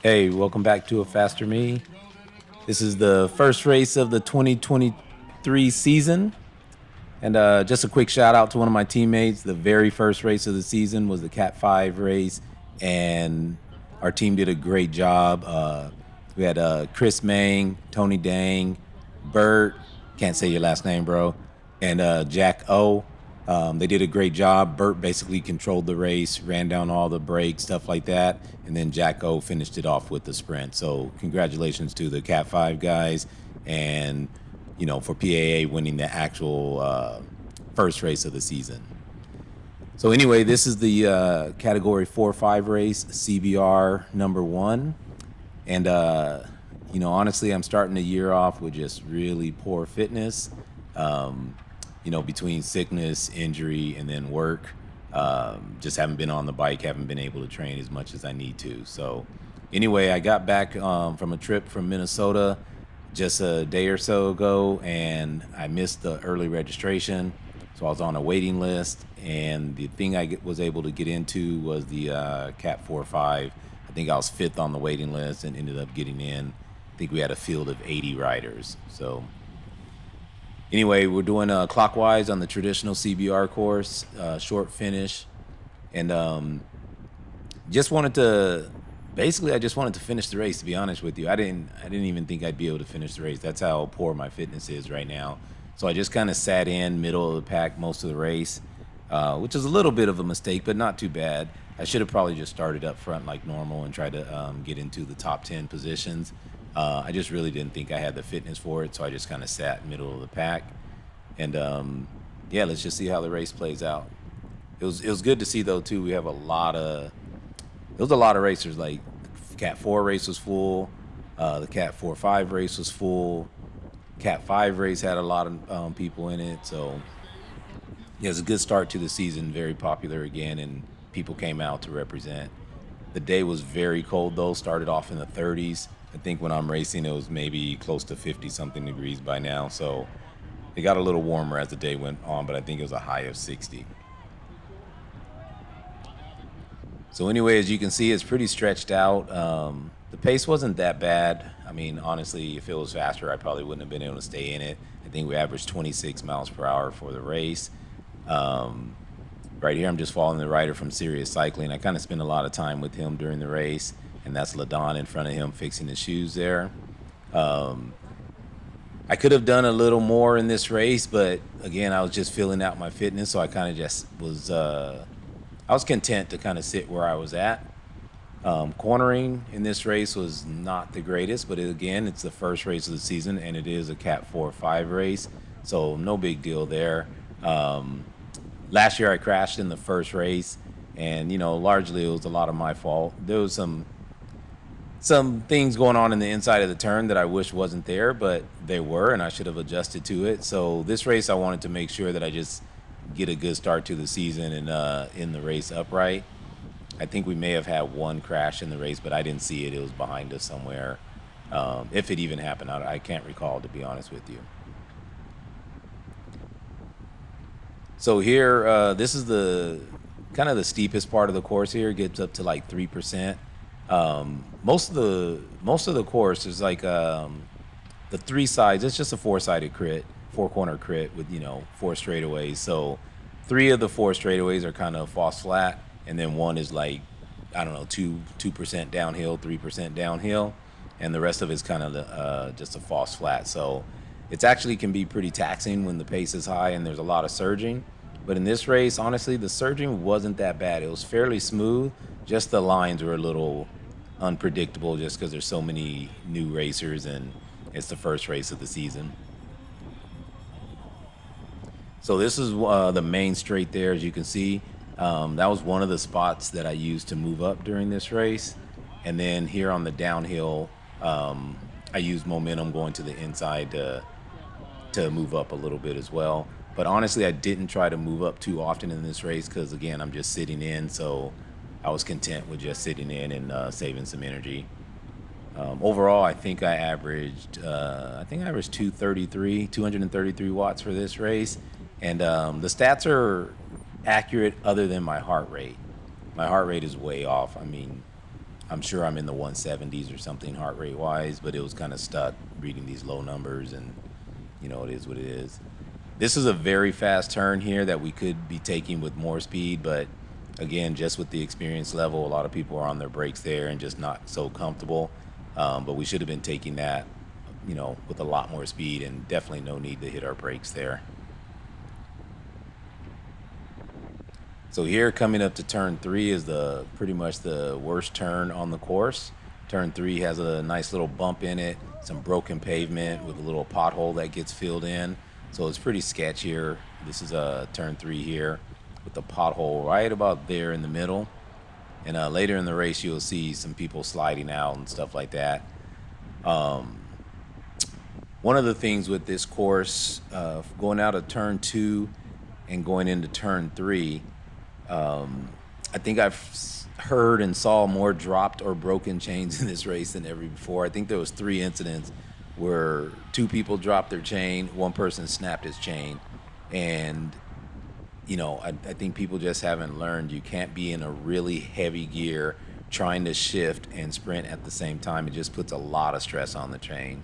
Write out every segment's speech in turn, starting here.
Hey, welcome back to A Faster Me. This is the first race of the 2023 season. And just a quick shout out to one of my teammates. The very first race of the season was the Cat 5 race, and our team did a great job. We had Chris Mang, Tony Dang, Bert, can't say your last name, bro, and Jack O. They did a great job. Bert basically controlled the race, ran down all the brakes, stuff like that, and then Jack O finished it off with the sprint. So congratulations to the Cat 5 guys, and for PAA winning the actual first race of the season. So anyway, this is the category 4-5 race, CBR number 1. And, honestly, I'm starting the year off with just really poor fitness, between sickness, injury, and then work. Just haven't been on the bike, haven't been able to train as much as I need to. So anyway, I got back from a trip from Minnesota just a day or so ago, and I missed the early registration. So I was on a waiting list, and the thing I was able to get into was the Cat 4-5. I think I was 5th on the waiting list and ended up getting in. I think we had a field of 80 riders. So anyway, we're doing clockwise on the traditional CBR course, short finish, and just wanted to. Basically, I just wanted to finish the race. To be honest with you, I didn't even think I'd be able to finish the race. That's how poor my fitness is right now. So I just kind of sat in middle of the pack most of the race, which is a little bit of a mistake, but not too bad. I should have probably just started up front like normal and tried to get into the top 10 positions. I just really didn't think I had the fitness for it, so I just kind of sat middle of the pack. And let's just see how the race plays out. It was good to see though too. We have there was a lot of racers. Like the Cat 4 race was full, the Cat 4-5 race was full. Cat 5 race had a lot of people in it, so yeah, it's a good start to the season. Very popular again, and people came out to represent. The day was very cold though. Started off in the 30s. I think when I'm racing, it was maybe close to 50 something degrees by now. So it got a little warmer as the day went on, but I think it was a high of 60. So anyway, as you can see, it's pretty stretched out. The pace wasn't that bad. I mean, honestly, if it was faster, I probably wouldn't have been able to stay in it. I think we averaged 26 miles per hour for the race. Right here, I'm just following the rider from Serious Cycling. I kind of spent a lot of time with him during the race, and that's LaDon in front of him fixing his shoes there. I could have done a little more in this race, but again, I was just filling out my fitness, so I kind of just was I was content to kind of sit where I was at. Cornering in this race was not the greatest, but again, it's the first race of the season, and it is a Cat 4-5 race, so no big deal there. Last year I crashed in the first race, and largely it was a lot of my fault. There was some things going on in the inside of the turn that I wish wasn't there, but they were, and I should have adjusted to it. So this race, I wanted to make sure that I just get a good start to the season and in the race upright. I think we may have had one crash in the race, but I didn't see it. It was behind us somewhere. If it even happened, I can't recall, to be honest with you. So here, this is the kind of the steepest part of the course here. It gets up to like 3%. Most of the course is like the 3 sides. It's just a 4-sided crit, 4-corner crit with 4 straightaways. So 3 of the 4 straightaways are kind of false flat, and then 1 is like, I don't know, 2% downhill, 3% downhill, and the rest of it's kind of just a false flat. So it's actually can be pretty taxing when the pace is high and there's a lot of surging. But in this race, honestly, the surging wasn't that bad. It was fairly smooth. Just the lines were a little unpredictable just because there's so many new racers and it's the first race of the season. So this is the main straight there, as you can see. That was one of the spots that I used to move up during this race. And then here on the downhill, I used momentum going to the inside to move up a little bit as well. But honestly, I didn't try to move up too often in this race because, again, I'm just sitting in. So I was content with just sitting in and saving some energy. Overall, I think I averaged 233 watts for this race. And the stats are accurate other than my heart rate. My heart rate is way off. I mean, I'm sure I'm in the 170s or something heart rate wise, but it was kind of stuck reading these low numbers, and it is what it is. This is a very fast turn here that we could be taking with more speed, but again, just with the experience level, a lot of people are on their brakes there and just not so comfortable. But we should have been taking that, with a lot more speed, and definitely no need to hit our brakes there. So here, coming up to turn 3 is the pretty much the worst turn on the course. Turn 3 has a nice little bump in it, some broken pavement with a little pothole that gets filled in. So it's pretty sketchy here. This is a turn 3 here with the pothole right about there in the middle. And later in the race, you'll see some people sliding out and stuff like that. One of the things with this course, going out of turn 2 and going into turn 3, I think I've heard and saw more dropped or broken chains in this race than ever before. I think there was 3 incidents where 2 people dropped their chain, 1 person snapped his chain, and I think people just haven't learned you can't be in a really heavy gear trying to shift and sprint at the same time. It just puts a lot of stress on the chain.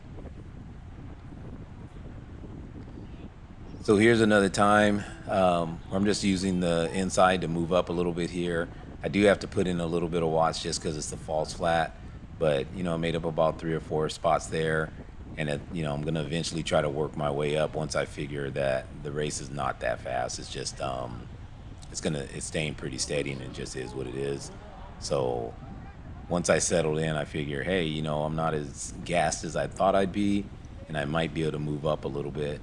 So here's another time where I'm just using the inside to move up a little bit here. I do have to put in a little bit of watts just because it's the false flat, but I made up about 3 or 4 spots there, and I'm gonna eventually try to work my way up once I figure that the race is not that fast. It's just it's staying pretty steady, and it just is what it is. So once I settled in, I figure, hey, I'm not as gassed as I thought I'd be, and I might be able to move up a little bit.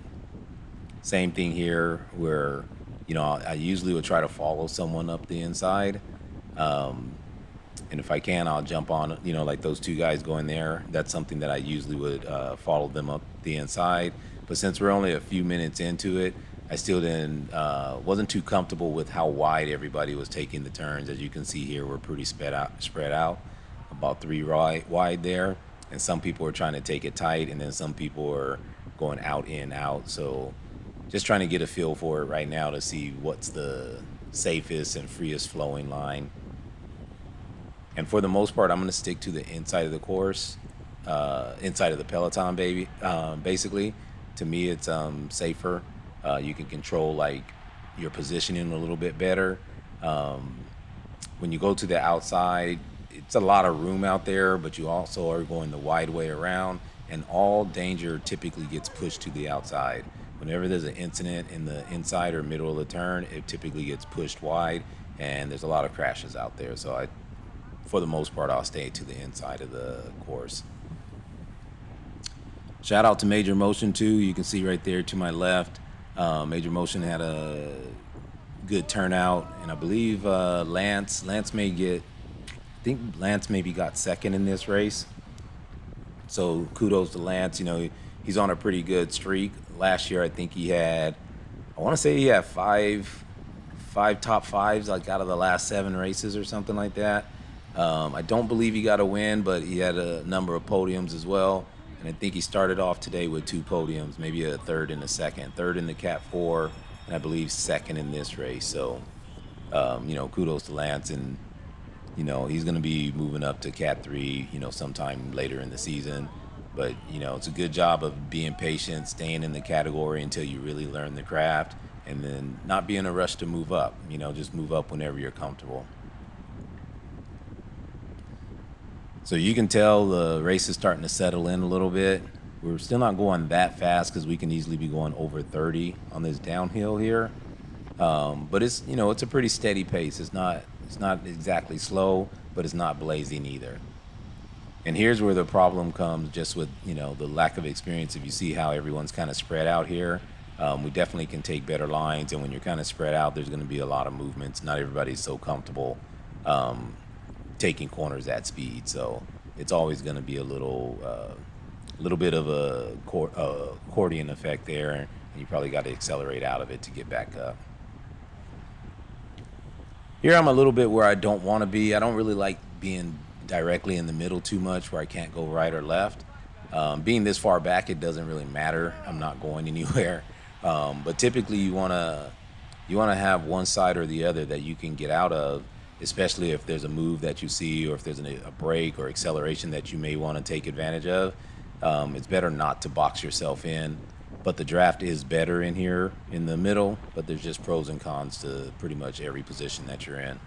Same thing here where, I usually would try to follow someone up the inside. And if I can, I'll jump on, like those 2 guys going there. That's something that I usually would follow them up the inside. But since we're only a few minutes into it, I still wasn't too comfortable with how wide everybody was taking the turns. As you can see here, we're pretty spread out, about 3 wide there. And some people are trying to take it tight, and then some people are going out, in, out. So just trying to get a feel for it right now to see what's the safest and freest flowing line. And for the most part, I'm going to stick to the inside of the course, inside of the peloton, basically. To me, it's safer. You can control your positioning a little bit better. When you go to the outside, it's a lot of room out there, but you also are going the wide way around, and all danger typically gets pushed to the outside. Whenever there's an incident in the inside or middle of the turn, it typically gets pushed wide, and there's a lot of crashes out there. So for the most part, I'll stay to the inside of the course. Shout out to Major Motion too. You can see right there to my left, Major Motion had a good turnout, and I believe Lance maybe got second in this race. So kudos to Lance. He's on a pretty good streak. Last year, I think he had 5 top 5s out of the last 7 races or something like that. I don't believe he got a win, but he had a number of podiums as well. And I think he started off today with 2 podiums, maybe a third and a second. Third in the Cat 4, and I believe second in this race. So, kudos to Lance. And, he's going to be moving up to Cat 3, sometime later in the season. But, it's a good job of being patient, staying in the category until you really learn the craft, and then not be in a rush to move up. Just move up whenever you're comfortable. So you can tell the race is starting to settle in a little bit. We're still not going that fast because we can easily be going over 30 on this downhill here. But it's it's a pretty steady pace. It's not exactly slow, but it's not blazing either. And here's where the problem comes, just with the lack of experience. If you see how everyone's kind of spread out here, we definitely can take better lines. And when you're kind of spread out, there's going to be a lot of movements. Not everybody's so comfortable taking corners at speed, so it's always going to be a little bit of a accordion effect there, and you probably got to accelerate out of it to get back up. Here I'm a little bit where I don't want to be. I don't really like being directly in the middle too much where I can't go right or left. Being this far back, it doesn't really matter. I'm not going anywhere. But typically you want to have one side or the other that you can get out of especially if there's a move that you see or if there's a break or acceleration that you may want to take advantage of. It's better not to box yourself in. But the draft is better in here in the middle, but there's just pros and cons to pretty much every position that you're in.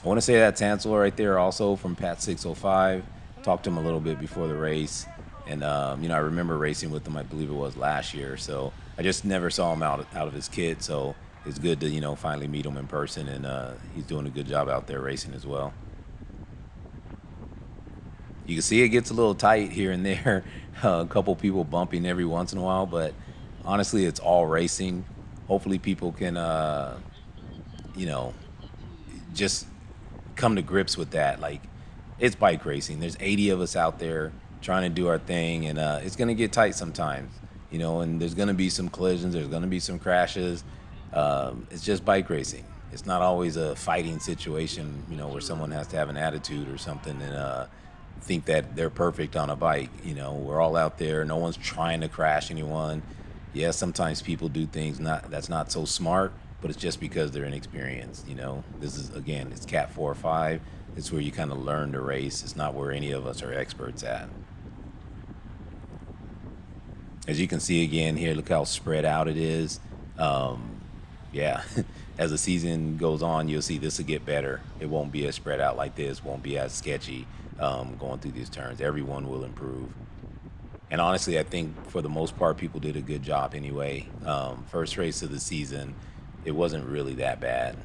I want to say that's Hansel right there also from Pat 605. Talked to him a little bit before the race. And, I remember racing with him, I believe it was last year. So I just never saw him out of his kit. So it's good to, finally meet him in person. And he's doing a good job out there racing as well. You can see it gets a little tight here and there. A couple people bumping every once in a while. But honestly, it's all racing. Hopefully people can, just come to grips with that. Like, it's bike racing. There's 80 of us out there trying to do our thing, and it's going to get tight sometimes, and there's going to be some collisions. There's going to be some crashes. It's just bike racing. It's not always a fighting situation, where someone has to have an attitude or something and think that they're perfect on a bike. We're all out there. No one's trying to crash anyone. Yeah, sometimes people do things that's not so smart, but it's just because they're inexperienced. This is, again, it's Cat 4 or 5. It's where you kind of learn to race. It's not where any of us are experts at. As you can see again here, look how spread out it is. Yeah, as the season goes on, you'll see this will get better. It won't be as spread out like this, won't be as sketchy going through these turns. Everyone will improve. And honestly, I think for the most part, people did a good job anyway. First race of the season, it wasn't really that bad.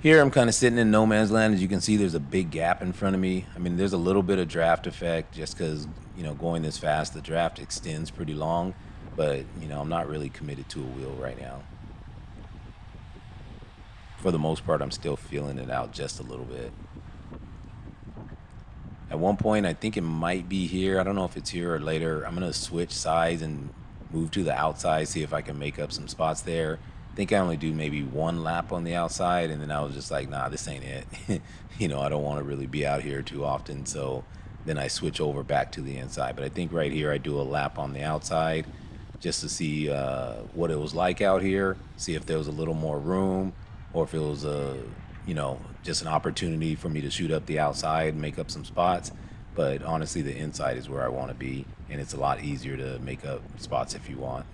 Here I'm kind of sitting in no man's land. As you can see, there's a big gap in front of me. I mean, there's a little bit of draft effect just because, going this fast, the draft extends pretty long. But, I'm not really committed to a wheel right now. For the most part, I'm still feeling it out just a little bit. At one point, I think it might be here. I don't know if it's here or later. I'm going to switch sides and move to the outside, see if I can make up some spots there. I think I only do maybe one lap on the outside, and then I was just like, nah, this ain't it. I don't want to really be out here too often, so then I switch over back to the inside. But I think right here I do a lap on the outside just to see what it was like out here, see if there was a little more room or if it was just an opportunity for me to shoot up the outside and make up some spots. But honestly, the inside is where I want to be, and it's a lot easier to make up spots if you want.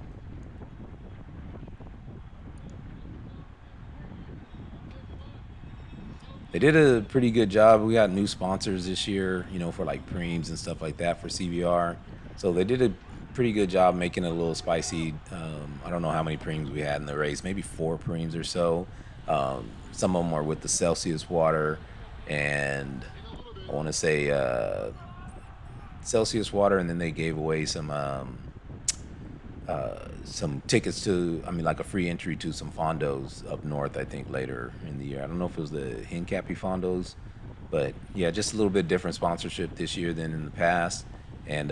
They did a pretty good job. We got new sponsors this year, for like Preems and stuff like that for CBR. So they did a pretty good job making it a little spicy. I don't know how many Preems we had in the race, maybe 4 Preems or so. Some of them are with the Celsius water, and I want to say Celsius water, and then they gave away some tickets to, like a free entry to some fondos up north, I think, later in the year. I don't know if it was the Hincappy fondos, but yeah, just a little bit different sponsorship this year than in the past. And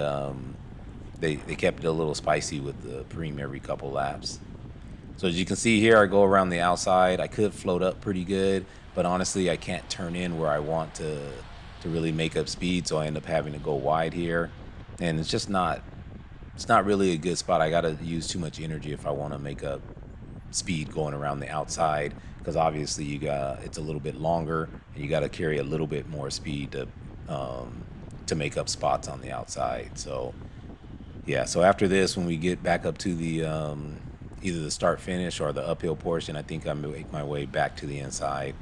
they kept it a little spicy with the Preem every couple laps. So as you can see here, I go around the outside. I could float up pretty good, but honestly, I can't turn in where I want to really make up speed, so I end up having to go wide here. And it's not really a good spot. I got to use too much energy if I want to make up speed going around the outside, because obviously it's a little bit longer, and you got to carry a little bit more speed to make up spots on the outside. So yeah, so after this, when we get back up to the either the start finish or the uphill portion, I think I make my way back to the inside.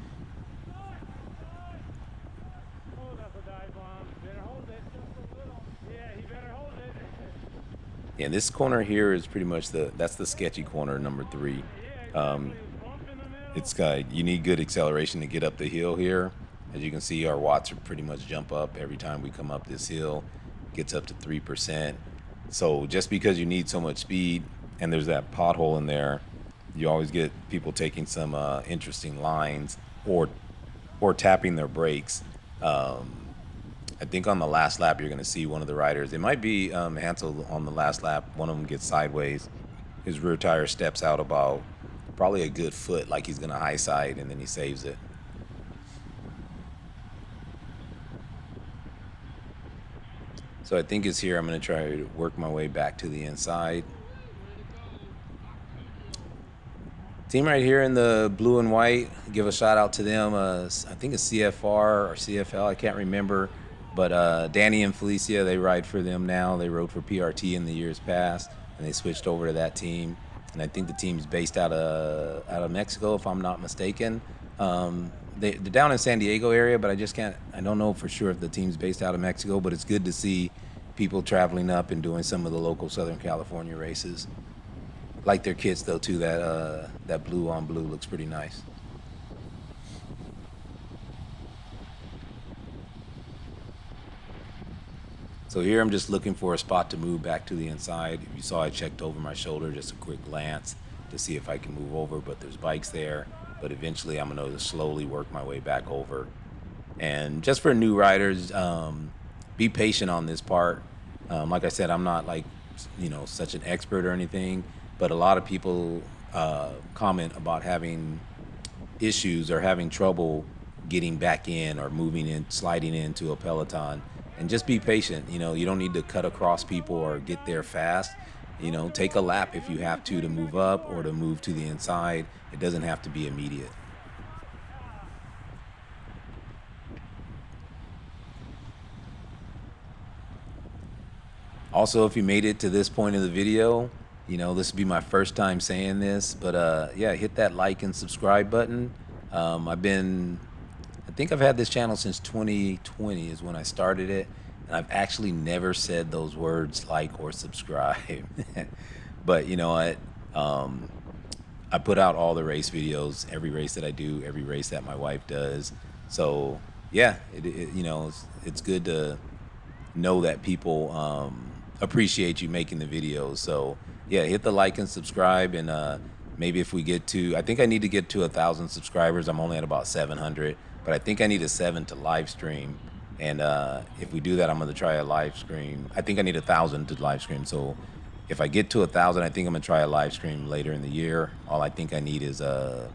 Yeah, this corner here is pretty much that's the sketchy corner, number 3. You need good acceleration to get up the hill here. As you can see, our watts are pretty much jump up every time we come up this hill. Gets up to 3%. So just because you need so much speed and there's that pothole in there, you always get people taking some interesting lines or tapping their brakes. I think on the last lap, you're going to see one of the riders. It might be Hansel on the last lap. One of them gets sideways. His rear tire steps out about probably a good foot, like he's going to high side, and then he saves it. So I think it's here. I'm going to try to work my way back to the inside. Team right here in the blue and white, give a shout out to them. I think it's CFR or CFL, I can't remember. But Danny and Felicia, they ride for them now. They rode for PRT in the years past, and they switched over to that team. And I think the team's based out of Mexico, if I'm not mistaken. They're down in San Diego area, but I don't know for sure if the team's based out of Mexico. But it's good to see people traveling up and doing some of the local Southern California races. Like their kits though too. That blue on blue looks pretty nice. So here I'm just looking for a spot to move back to the inside. If you saw, I checked over my shoulder, just a quick glance to see if I can move over, but there's bikes there. But eventually I'm gonna slowly work my way back over. And just for new riders, be patient on this part. Like I said, I'm not like, such an expert or anything, but a lot of people comment about having issues or having trouble getting back in or moving in, sliding into a peloton. And just be patient. You don't need to cut across people or get there fast. Take a lap if you have to move up or to move to the inside. It doesn't have to be immediate. Also, if you made it to this point of the video, this would be my first time saying this, but yeah, hit that like and subscribe button. I think I've had this channel since 2020 is when I started it, and I've actually never said those words like or subscribe. But you know what? I put out all the race videos, every race that I do, every race that my wife does. So yeah, it's good to know that people appreciate you making the videos. So yeah, hit the like and subscribe, and maybe if we get to, I think I need to get to 1,000 subscribers. I'm only at about 700, but I think I need a 7 to live stream. And if we do that, I'm gonna try a live stream. I think I need 1,000 to live stream. So if I get to 1,000, I think I'm gonna try a live stream later in the year. All I think I need is a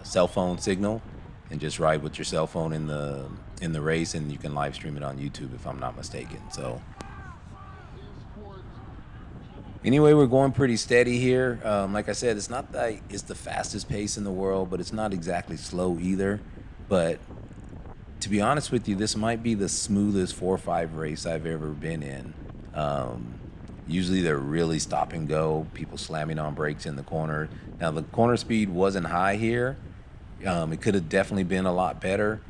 cell phone signal, and just ride with your cell phone in the race, and you can live stream it on YouTube if I'm not mistaken. So anyway, we're going pretty steady here. Like I said, it's not that it's the fastest pace in the world, but it's not exactly slow either. But to be honest with you, this might be the smoothest 4 or 5 race I've ever been in. Usually they're really stop and go, people slamming on brakes in the corner. Now the corner speed wasn't high here. It could have definitely been a lot better,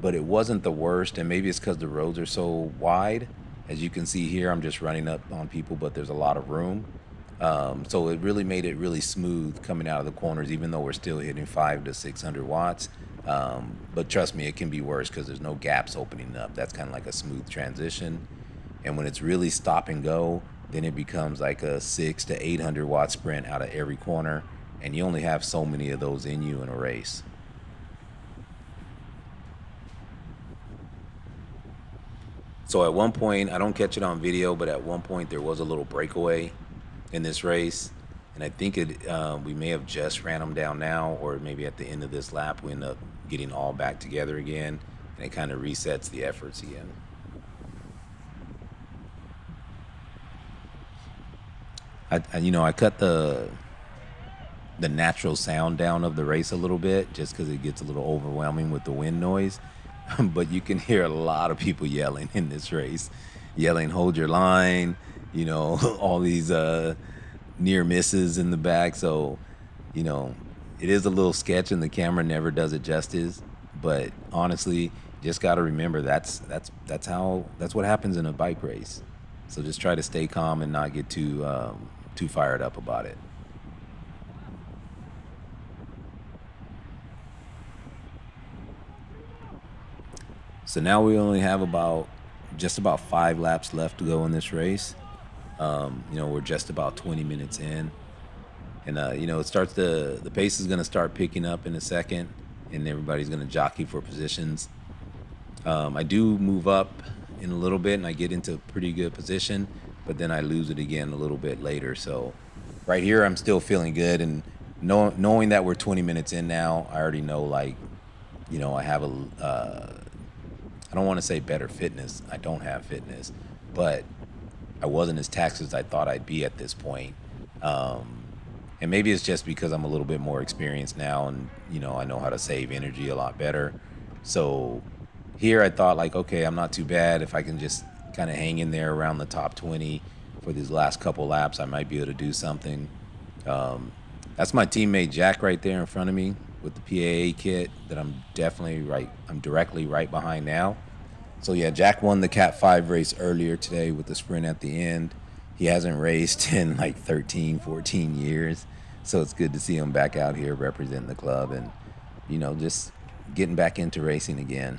but it wasn't the worst. And maybe it's because the roads are so wide. As you can see here, I'm just running up on people, but there's a lot of room. So it really made it really smooth coming out of the corners, even though we're still hitting 500 to 600 watts. But trust me, it can be worse because there's no gaps opening up. That's kind of like a smooth transition. And when it's really stop and go, then it becomes like a 600 to 800 watt sprint out of every corner. And you only have so many of those in you in a race. So at one point, I don't catch it on video, but at one point there was a little breakaway in this race. And I think we may have just ran them down now, or maybe at the end of this lap, we end up getting all back together again. And it kind of resets the efforts again. I cut the natural sound down of the race a little bit just because it gets a little overwhelming with the wind noise. But you can hear a lot of people yelling in this race, yelling, "Hold your line," all these near misses in the back. So, it is a little sketch, and the camera never does it justice. But honestly, just got to remember that's what happens in a bike race. So just try to stay calm and not get too fired up about it. So now we only have just about 5 laps left to go in this race. We're just about 20 minutes in, and the pace is going to start picking up in a second, and everybody's going to jockey for positions. I do move up in a little bit, and I get into a pretty good position, but then I lose it again a little bit later. So right here, I'm still feeling good, and knowing that we're 20 minutes in now, I already know, I have I don't want to say better fitness. I don't have fitness, but I wasn't as taxed as I thought I'd be at this point. And maybe it's just because I'm a little bit more experienced now, and I know how to save energy a lot better. So here I thought, like, okay, I'm not too bad. If I can just kind of hang in there around the top 20 for these last couple laps, I might be able to do something. Um, that's my teammate Jack right there in front of me with the PAA kit that I'm directly right behind now. So yeah, Jack won the Cat 5 race earlier today with the sprint at the end. He hasn't raced in like 13, 14 years. So it's good to see him back out here representing the club and, just getting back into racing again.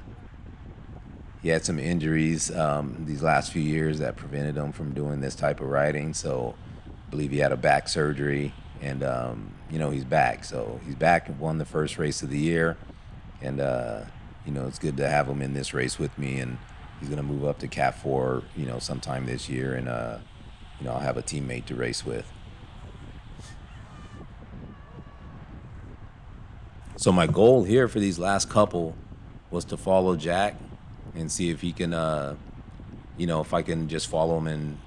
He had some injuries these last few years that prevented him from doing this type of riding. So I believe he had a back surgery, and he's back. So he's back and won the first race of the year, and it's good to have him in this race with me. And he's gonna move up to Cat 4, sometime this year, and I'll have a teammate to race with. So my goal here for these last couple was to follow Jack and see if he can, if I can just follow him and,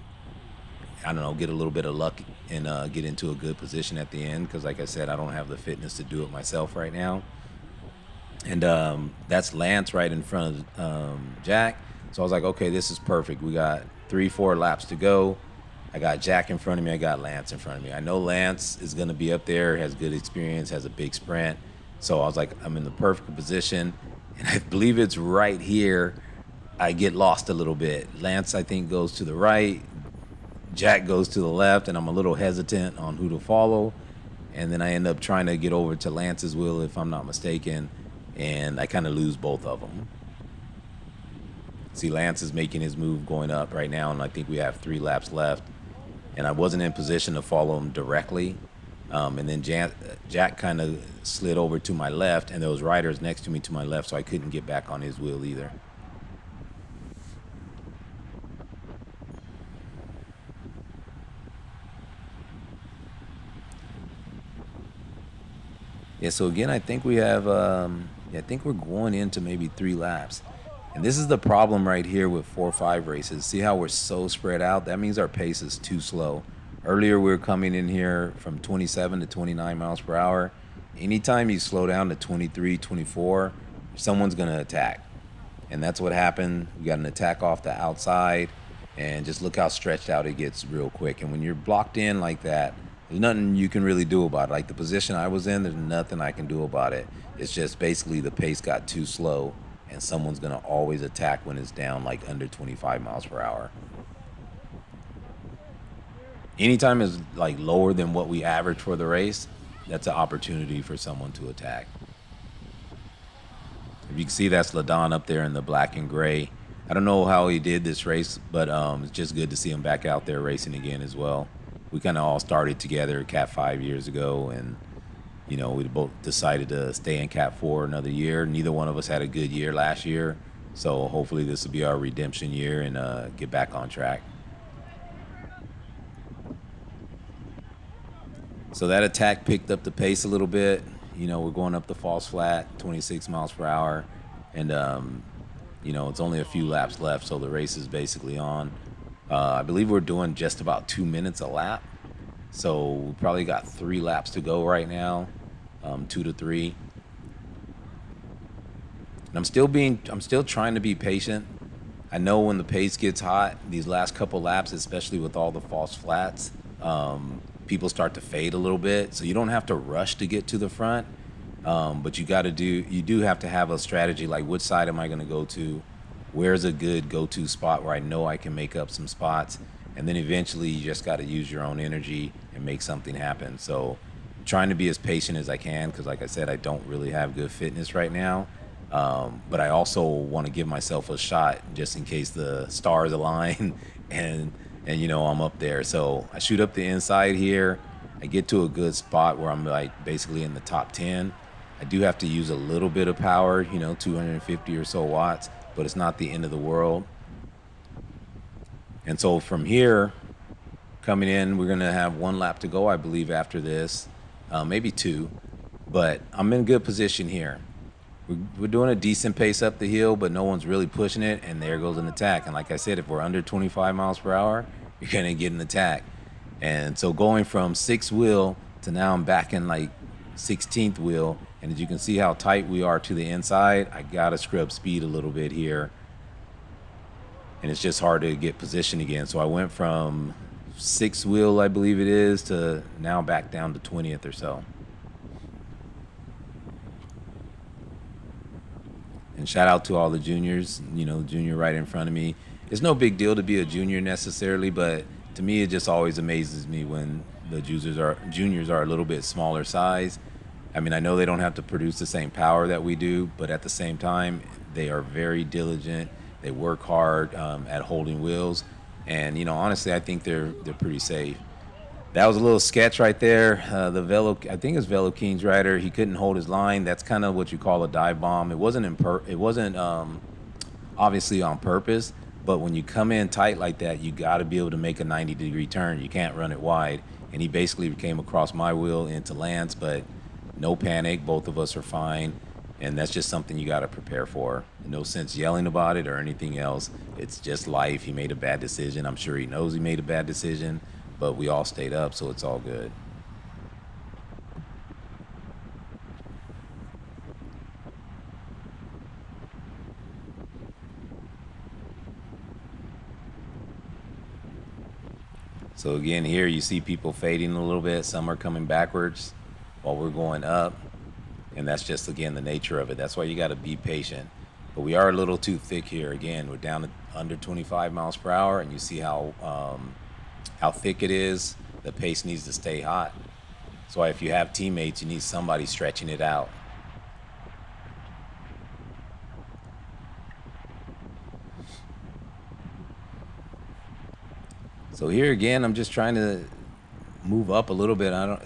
I don't know, get a little bit of luck and get into a good position at the end. Because like I said, I don't have the fitness to do it myself right now. And that's Lance right in front of Jack. So I was like, okay, this is perfect. We got 3-4 laps to go. I got Jack in front of me. I got Lance in front of me. I know Lance is going to be up there, has good experience, has a big sprint. So I was like, I'm in the perfect position. And I believe it's right here. I get lost a little bit. Lance, I think, goes to the right. Jack goes to the left, and I'm a little hesitant on who to follow. And then I end up trying to get over to Lance's wheel, if I'm not mistaken, and I kind of lose both of them. See, Lance is making his move going up right now, and I think we have 3 laps left. And I wasn't in position to follow him directly. And then Jack kind of slid over to my left, and there was riders next to me to my left, so I couldn't get back on his wheel either. Yeah, so again, I think we have, I think we're going into maybe 3 laps. And this is the problem right here with 4-5 races. See how we're so spread out? That means our pace is too slow. Earlier, we were coming in here from 27 to 29 miles per hour. Anytime you slow down to 23, 24, someone's going to attack. And that's what happened. We got an attack off the outside, and just look how stretched out it gets real quick. And when you're blocked in like that, there's nothing you can really do about it. Like the position I was in, there's nothing I can do about it. It's just basically the pace got too slow, and someone's going to always attack when it's down like under 25 miles per hour. Anytime it's like lower than what we average for the race, that's an opportunity for someone to attack. If you can see, that's LaDon up there in the black and gray. I don't know how he did this race, but it's just good to see him back out there racing again as well. We kind of all started together at Cat 5 years ago, and we both decided to stay in Cat 4 another year. Neither one of us had a good year last year, so hopefully this will be our redemption year and get back on track. So that attack picked up the pace a little bit. We're going up the false flat, 26 miles per hour, and it's only a few laps left, so the race is basically on. I believe we're doing just about 2 minutes a lap. So we probably got 3 laps to go right now, 2 to 3. And I'm still trying to be patient. I know when the pace gets hot, these last couple laps, especially with all the false flats, people start to fade a little bit. So you don't have to rush to get to the front, but you do have to have a strategy, like which side am I going to go to? Where's a good go-to spot where I know I can make up some spots? And then eventually you just got to use your own energy and make something happen. So I'm trying to be as patient as I can, because like I said, I don't really have good fitness right now. But I also want to give myself a shot just in case the stars align and I'm up there. So I shoot up the inside here. I get to a good spot where I'm like basically in the top 10. I do have to use a little bit of power, 250 or so watts, but it's not the end of the world. And so from here, coming in, we're going to have 1 lap to go, I believe, after this, maybe 2. But I'm in good position here. We're doing a decent pace up the hill, but no one's really pushing it, and there goes an attack. And like I said, if we're under 25 miles per hour, you're going to get an attack. And so going from 6 wheel to now I'm back in like 16th wheel. And as you can see how tight we are to the inside, I got to scrub speed a little bit here. And it's just hard to get position again. So I went from 6th wheel, I believe it is, to now back down to 20th or so. And shout out to all the juniors, junior right in front of me. It's no big deal to be a junior necessarily, but to me, it just always amazes me when the juniors are a little bit smaller size. I mean, I know they don't have to produce the same power that we do, but at the same time, they are very diligent. They work hard at holding wheels, and honestly, I think they're pretty safe. That was a little sketch right there. I think it's Velo King's rider. He couldn't hold his line. That's kind of what you call a dive bomb. It wasn't obviously on purpose, but when you come in tight like that, you got to be able to make a 90-degree turn. You can't run it wide. And he basically came across my wheel into Lance, but no panic. Both of us are fine. And that's just something you got to prepare for. No sense yelling about it or anything else. It's just life. He made a bad decision. I'm sure he knows he made a bad decision, but we all stayed up, so it's all good. So again, here you see people fading a little bit. Some are coming backwards while we're going up. And that's just, again, the nature of it. That's why you got to be patient. But we are a little too thick here. Again, we're down to under 25 miles per hour, and you see how thick it is. The pace needs to stay hot. So if you have teammates, you need somebody stretching it out. So here again, I'm just trying to move up a little bit. I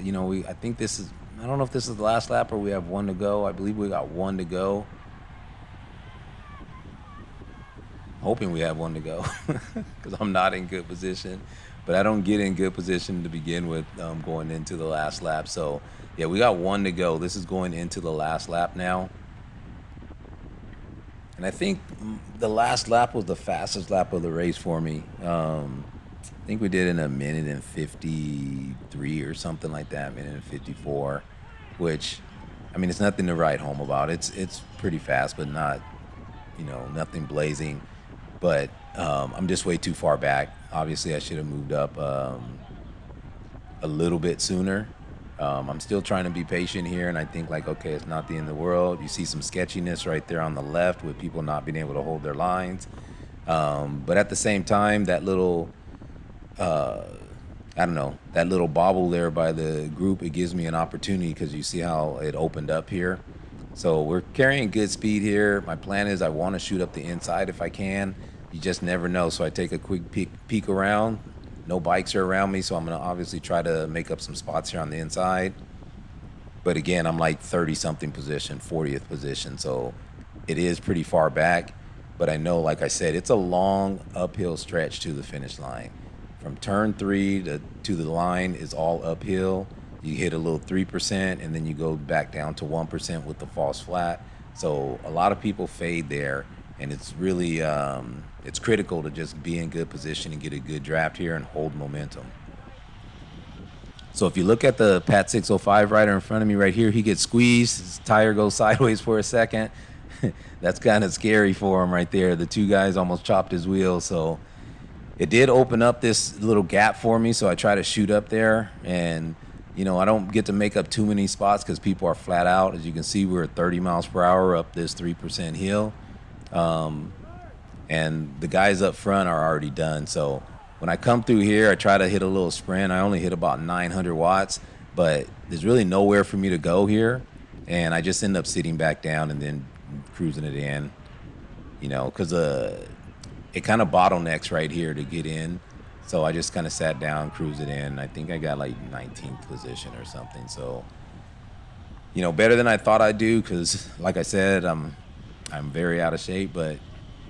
think this is, I don't know if this is the last lap or we have one to go. I believe we got one to go. Hoping we have one to go because I'm not in good position. But I don't get in good position to begin with going into the last lap. So, yeah, we got one to go. This is going into the last lap now. And I think the last lap was the fastest lap of the race for me. I think we did in a minute and 53 or something like that, minute and 54, which, I mean, it's nothing to write home about. It's pretty fast, but not, nothing blazing. But I'm just way too far back. Obviously, I should have moved up a little bit sooner. I'm still trying to be patient here, and I think, okay, it's not the end of the world. You see some sketchiness right there on the left with people not being able to hold their lines. But at the same time, that little, that little bobble there by the group, it gives me an opportunity because you see how it opened up here. So we're carrying good speed here. My plan is I want to shoot up the inside if I can. You just never know. So I take a quick peek around. No bikes are around me, so I'm going to obviously try to make up some spots here on the inside. But again, I'm like 30-something position, 40th position. So it is pretty far back. But I know, like I said, it's a long uphill stretch to the finish line. From turn 3 to the line is all uphill. You hit a little 3%, and then you go back down to 1% with the false flat. So a lot of people fade there, and it's really it's critical to just be in good position and get a good draft here and hold momentum. So if you look at the Pat 605 rider in front of me right here, he gets squeezed. His tire goes sideways for a second. That's kind of scary for him right there. The two guys almost chopped his wheel, so it did open up this little gap for me, so I try to shoot up there. And I don't get to make up too many spots because people are flat out. As you can see, we're at 30 miles per hour up this 3% hill. And the guys up front are already done. So when I come through here, I try to hit a little sprint. I only hit about 900 watts, but there's really nowhere for me to go here. And I just end up sitting back down and then cruising it in, because it kind of bottlenecks right here to get in. So I just kind of sat down, cruised it in. I think I got like 19th position or something. So, better than I thought I'd do because, like I said, I'm very out of shape. But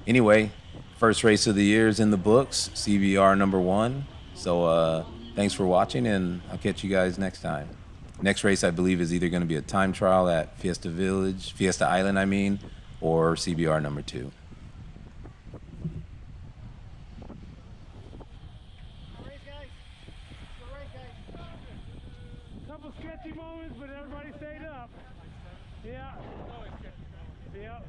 anyway, first race of the year is in the books, CBR #1. So thanks for watching, and I'll catch you guys next time. Next race, I believe, is either going to be a time trial at Fiesta Island, or CBR #2. Come couple sketchy moments, but everybody stayed up. Yeah. Yep.